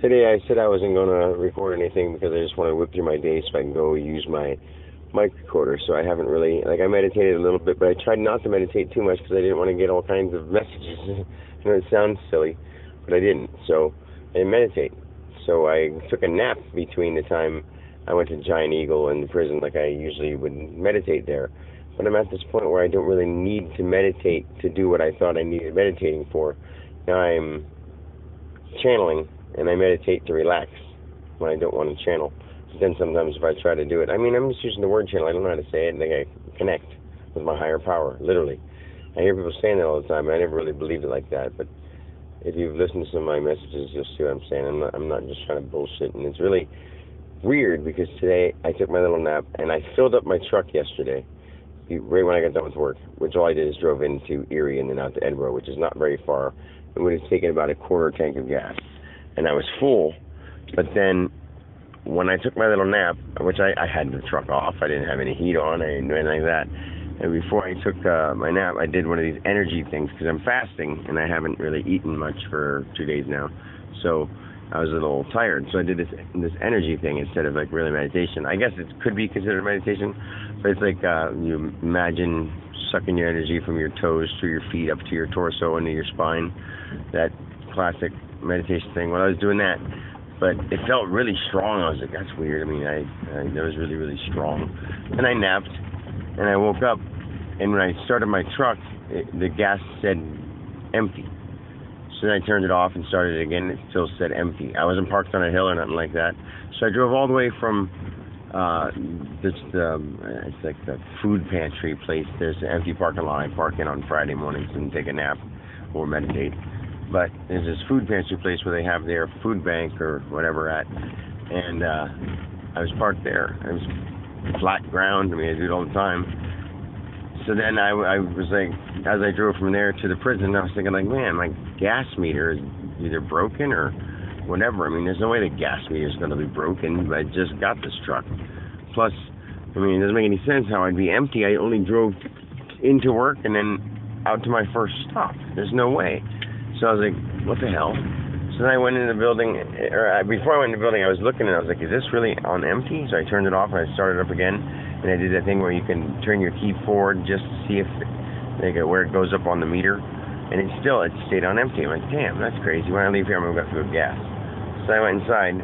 Today I said I wasn't going to record anything because I just want to whip through my day so I can go use my mic recorder. So I haven't really, I meditated a little bit, but I tried not to meditate too much because I didn't want to get all kinds of messages. I know it sounds silly, but I didn't. So I didn't meditate. So I took a nap between the time I went to Giant Eagle and the prison like I usually would meditate there. But I'm at this point where I don't really need to meditate to do what I thought I needed meditating for. Now I'm channeling, and I meditate to relax when I don't want to channel. But then sometimes if I try to do it, I'm just using the word channel. I don't know how to say it. Like I connect with my higher power, literally. I hear people saying that all the time, and I never really believed it like that. But if you've listened to some of my messages, you'll see what I'm saying. I'm not just trying to bullshit. And it's really weird because today I took my little nap, and I filled up my truck yesterday, right when I got done with work, which all I did is drove into Erie and then out to Edinburgh, which is not very far. It would have taken about a quarter tank of gas. And I was full, but then when I took my little nap, which I had the truck off, I didn't have any heat on, I didn't do anything like that. And before I took my nap, I did one of these energy things because I'm fasting and I haven't really eaten much for 2 days now. So I was a little tired. So I did this energy thing instead of like really meditation. I guess it could be considered meditation, but it's like you imagine sucking your energy from your toes through your feet up to your torso into your spine. That classic meditation thing. Well, I was doing that, but it felt really strong. I was like, that's weird. That was really, really strong. And I napped, and I woke up, and when I started my truck, the gas said empty. So then I turned it off and started it again. It still said empty. I wasn't parked on a hill or nothing like that. So I drove all the way from it's like the food pantry place. There's an empty parking lot I park in on Friday mornings and take a nap or meditate. But there's this food pantry place where they have their food bank or whatever at, and I was parked there. It was flat ground. I do it all the time. So then I was like, as I drove from there to the prison, I was thinking like, man, my gas meter is either broken or whatever. There's no way the gas meter is going to be broken. I just got this truck. Plus, it doesn't make any sense how I'd be empty. I only drove into work and then out to my first stop. There's no way. So I was like, what the hell? So then I went into the building, before I went into the building, I was looking and I was like, is this really on empty? So I turned it off and I started up again. And I did that thing where you can turn your key forward just to see where it goes up on the meter. And it stayed on empty. I'm like, damn, that's crazy. When I leave here, I'm going to have to go gas. So I went inside.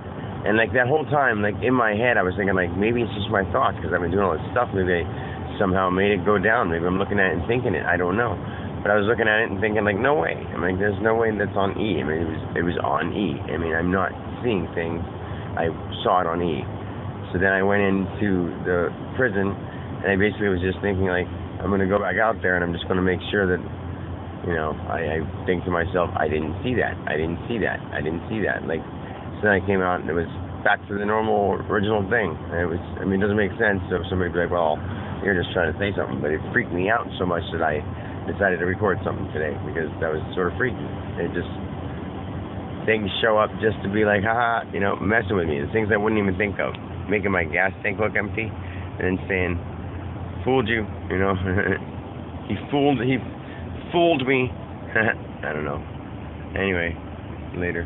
And that whole time, in my head, I was thinking, maybe it's just my thoughts because I've been doing all this stuff. Maybe I somehow made it go down. Maybe I'm looking at it and thinking it. I don't know. But I was looking at it and thinking, no way. There's no way that's on E. It was on E. I'm not seeing things. I saw it on E. So then I went into the prison, and I basically was just thinking, I'm going to go back out there, and I'm just going to make sure that, I think to myself, I didn't see that. I didn't see that. I didn't see that. So then I came out, and it was back to the normal, original thing. And it doesn't make sense. So somebody would be like, well, you're just trying to say something. But it freaked me out so much that I decided to record something today because that was sort of freaky. Things show up just to be like, haha, messing with me. The things I wouldn't even think of. Making my gas tank look empty and then saying, fooled you, he fooled me. I don't know. Anyway, later.